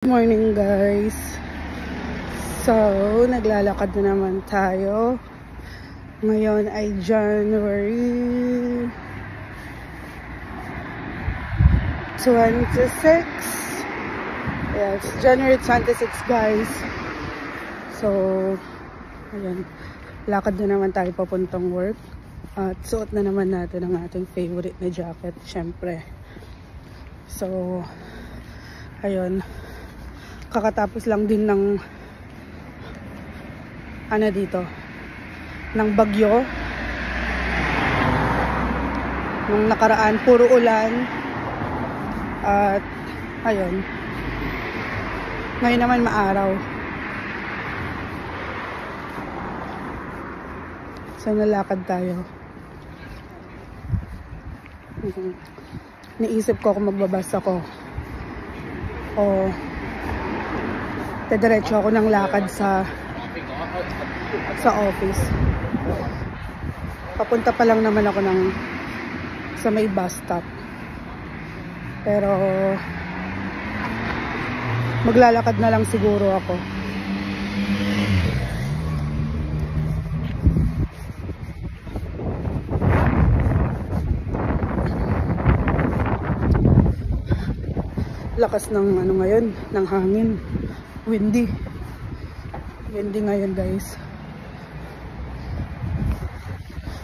Good morning guys. So, naglalakad na naman tayo. Ngayon ay January 26. Yes, January 26 guys. So, ayan. Lakad na naman tayo papuntang work. At suot na naman natin ang ating favorite na jacket, syempre. So, ayun. Kakatapos lang din ng dito ng bagyo. Nung nakaraan puro ulan. At ayun. Ngayon naman maaraw. So nalakad tayo. Naisip ko kung magbabas ako o diretso ako ng lakad sa office. Papunta pa lang naman ako sa may bus stop. Pero maglalakad na lang siguro ako. Lakas ng ngayon, ng hangin. Windy ngayon guys,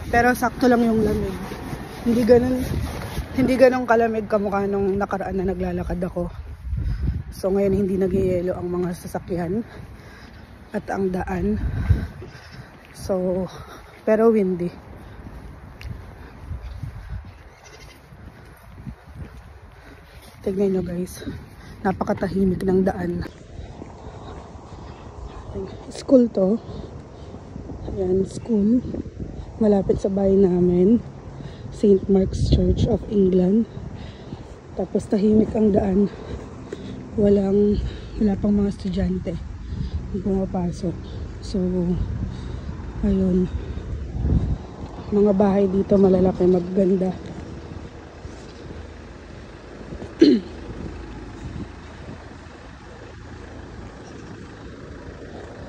pero sakto lang yung lamig, hindi ganun kalamig kamukha nung nakaraan na naglalakad ako. So ngayon hindi nagyayelo ang mga sasakyan at ang daan, so pero windy. Tignan nyo guys, napakatahimik ng daan. School to. Ayan, school. Malapit sa bahay namin. St. Mark's Church of England. Tapos tahimik ang daan. Wala pang mga estudyante na pumapasok. So, ayun. Mga bahay dito malalaki, maganda.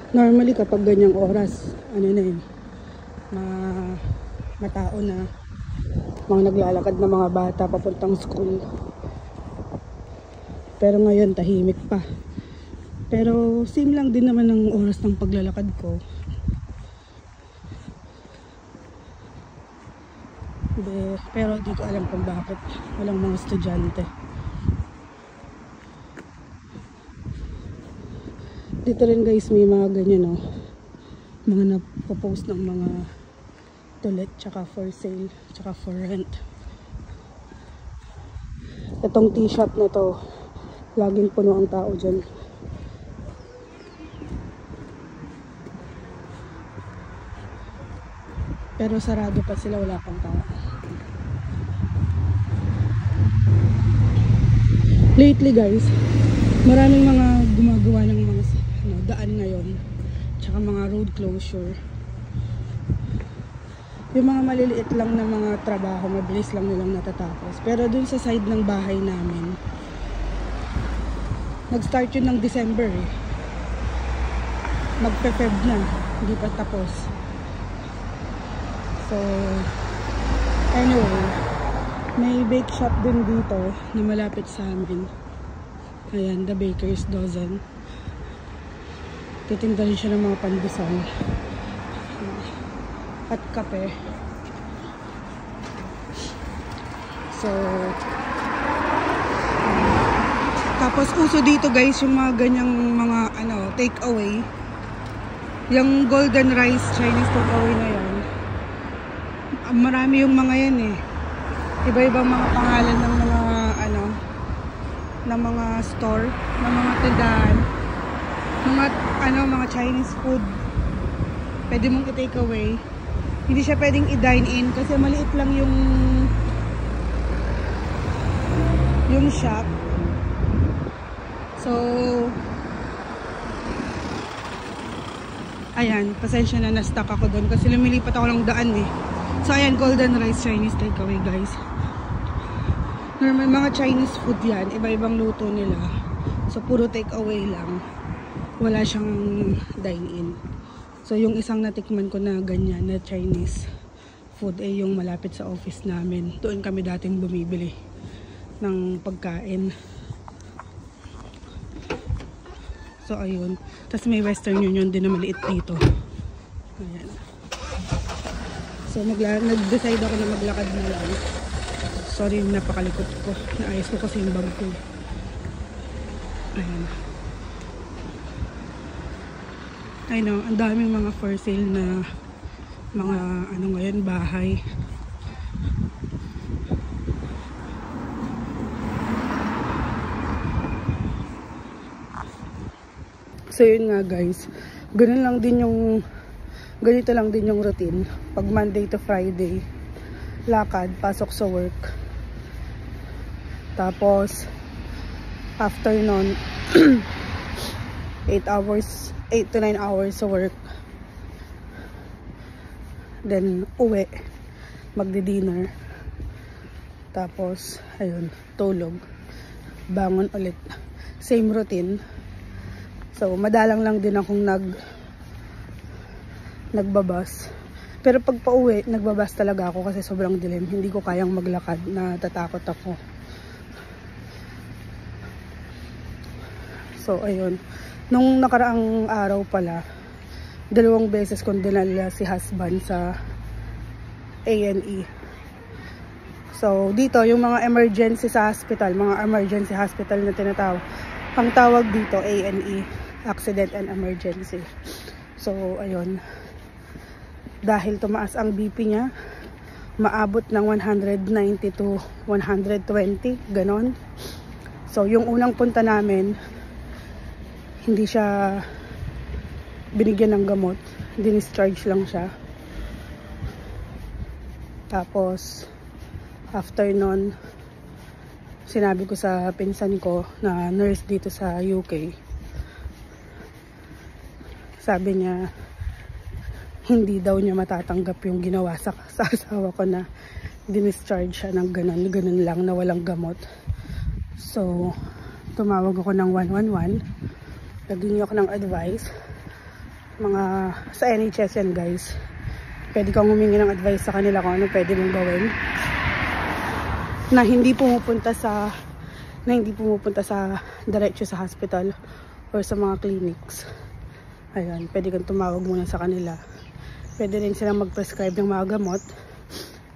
Normally kapag ganyang oras, matao na, mga naglalakad na mga bata papuntang school. Pero ngayon tahimik pa. Pero same lang din naman ang oras ng paglalakad ko. Pero di ko alam kung bakit walang mga estudyante. Dito rin guys may mga ganyan mga napopost ng mga tulet, tsaka for sale, tsaka for rent. Itong tea shop na to, laging puno ang tao dyan. Pero sarado pa sila, wala pang tao. Lately guys, maraming mga gumagawa ng mga daan ngayon, tsaka mga road closure. Yung mga maliliit lang na mga trabaho, mabilis lang nilang natatapos. Pero dun sa side ng bahay namin, nag-start yun ng December magpe-Feb na, hindi pa tapos. So anyway, may bake shop din dito na malapit sa amin. Ayan, The Baker's Dozen. Titinda rin siya ng mga pandesal at kape. So tapos uso dito guys yung mga ganyang mga take away. Yung golden rice Chinese take away na yan, marami yung mga yan iba-ibang mga pangalan ng mga ng mga store, ng mga tindahan, mga Chinese food. Pwede mong i-take away. Hindi siya pwedeng i-dine in kasi maliit lang yung shop. So ayan, pasensya na, na-stuck ako doon kasi lumilipat ako ng daan So ayan, golden rice Chinese takeaway guys. Normal mga Chinese food yan, iba-ibang luto nila. So puro take away lang. Wala siyang dine-in. So yung isang natikman ko na ganyan na Chinese food ay yung malapit sa office namin. Doon kami dating bumibili ng pagkain. So ayun. Tapos may Western Union din na maliit dito. Ayan. So nag-decide ako na maglakad na lang. Sorry, napakalikot ko. Naayos ko kasi yung bag ko. Ayan. I know, ang daming mga for sale na mga ano ngayon, bahay. So yun nga guys, ganito lang din yung routine. Pag Monday to Friday, lakad, pasok sa work. Tapos after nun 8 to 9 hours sa work. Then uwi, magdi-dinner. Tapos ayun, tulog. Bangon ulit. Same routine. So madalang lang din akong nagbabas. Pero pag pauwi, nagbabas talaga ako kasi sobrang dilim. Hindi ko kayang maglakad, natatakot ako. So ayun, nung nakaraang araw pala, 2 beses kong dinala si husband sa A&E. So dito, yung mga emergency sa hospital, mga emergency hospital na tinatawag, ang tawag dito A&E, Accident and Emergency. So ayun, dahil tumaas ang BP niya, maabot ng 190 to 120, ganon. So yung unang punta namin, hindi siya binigyan ng gamot, dinischarge lang siya. Tapos after nun, sinabi ko sa pinsan ko na nurse dito sa UK, sabi niya hindi daw niya matatanggap yung ginawa sa asawa ko na dinischarge siya ng ganun lang na walang gamot. So tumawag ako ng 111, naghingi ako ng advice. Sa NHS yan guys, pwede kang humingi ng advice sa kanila kung ano pwede mong gawin na hindi pumupunta sa diretso sa hospital or sa mga clinics. Ayan, pwede kang tumawag muna sa kanila. Pwede rin silang mag-prescribe ng mga gamot.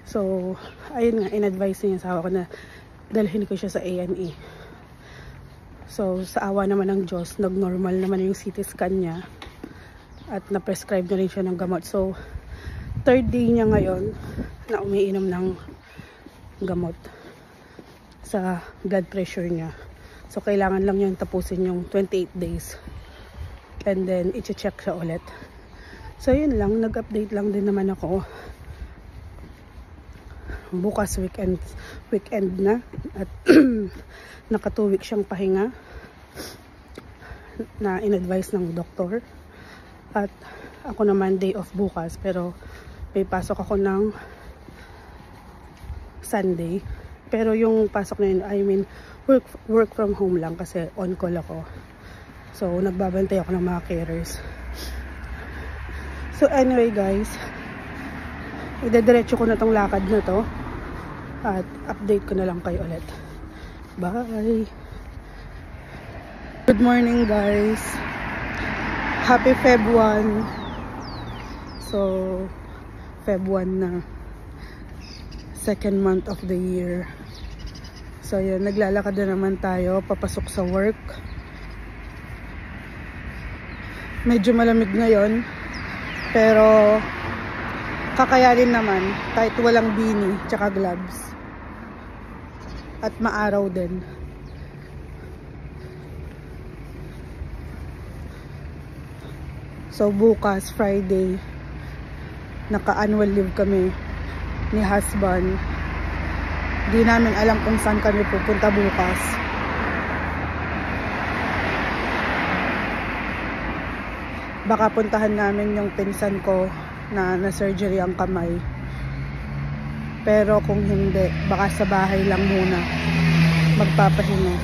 So ayun nga, in-advise niya sa asawa ko na dalhin ko siya sa A&E. So sa awa naman ng Diyos, nag-normal naman yung CT scan niya at na-prescribe na rin siya ng gamot. So 3rd day niya ngayon na umiinom ng gamot sa blood pressure niya. So kailangan lang yung tapusin yung 28 days and then i-check siya ulit. So yun lang, nag-update lang din naman ako. Bukas weekend na at naka 2 weeks siyang pahinga na in-advise ng doktor. At ako naman day off bukas, pero may pasok ako ng Sunday. Pero yung pasok na yun, I mean work from home lang kasi on call ako. So nagbabantay ako ng mga carers. So anyway guys, idediretso ko na tong lakad na to at update ko na lang kayo ulit. Bye! Good morning guys! Happy Feb 1! So Feb 1 na, 2nd month of the year. So yun, naglalakad na naman tayo papasok sa work. Medyo malamig ngayon, pero kakayanin naman kahit walang beanie tsaka gloves. At maaraw din. So bukas, Friday, naka-annual leave kami ni husband. Di namin alam kung saan kami pupunta bukas. Baka puntahan namin yung pinsan ko na na-surgery ang kamay. Pero kung hindi, baka sa bahay lang muna magpapahinga.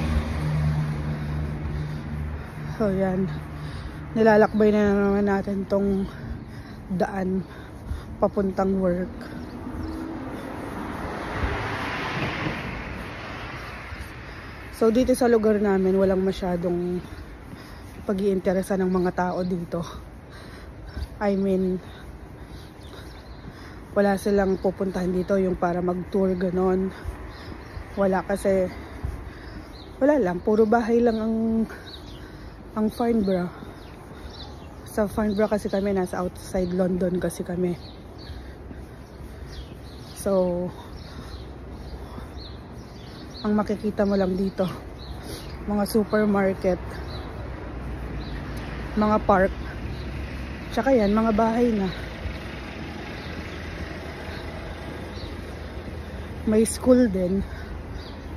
So yan, nilalakbay na naman natin tong daan papuntang work. So dito sa lugar namin walang masyadong pag-iinteresa ng mga tao dito. I mean, wala silang pupuntahan dito yung para mag-tour ganon. Wala, kasi wala lang, puro bahay lang ang Farnborough. Sa Farnborough kasi kami, nasa outside London kasi kami. So ang makikita mo lang dito mga supermarket, mga park, tsaka yan, mga bahay na. May school din.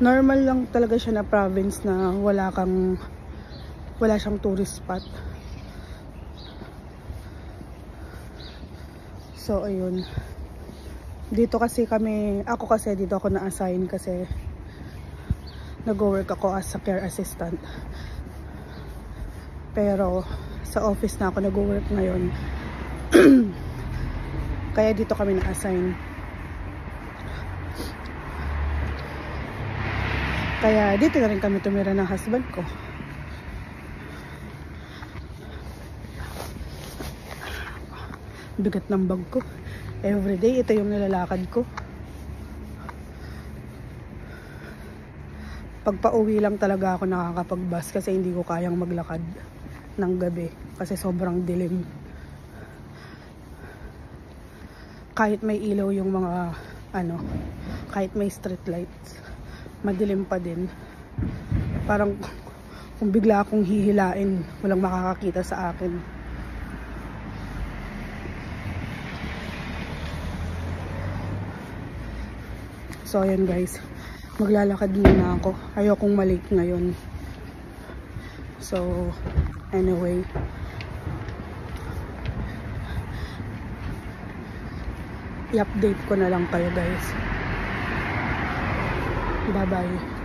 Normal lang talaga siya na province na wala siyang tourist spot. So ayun, dito kasi ako kasi dito ako na-assign kasi nag-work ako as a care assistant. Pero sa office na ako nag-work ngayon. Kaya dito kami na-assign. Kaya dito na rin kami tumira ng husband ko. Bigat ng bag ko. Everyday ito yung nilalakad ko. Pag pauwi lang talaga ako nakakapag-bus kasi hindi ko kayang maglakad ng gabi kasi sobrang dilim. Kahit may ilaw yung mga kahit may street lights, madilim pa din. Parang kung bigla akong hihilain, walang makakakita sa akin. So ayan guys, maglalakad muna ako. Ayokong malik ngayon. So anyway, i-update ko na lang kayo guys. Bye bye.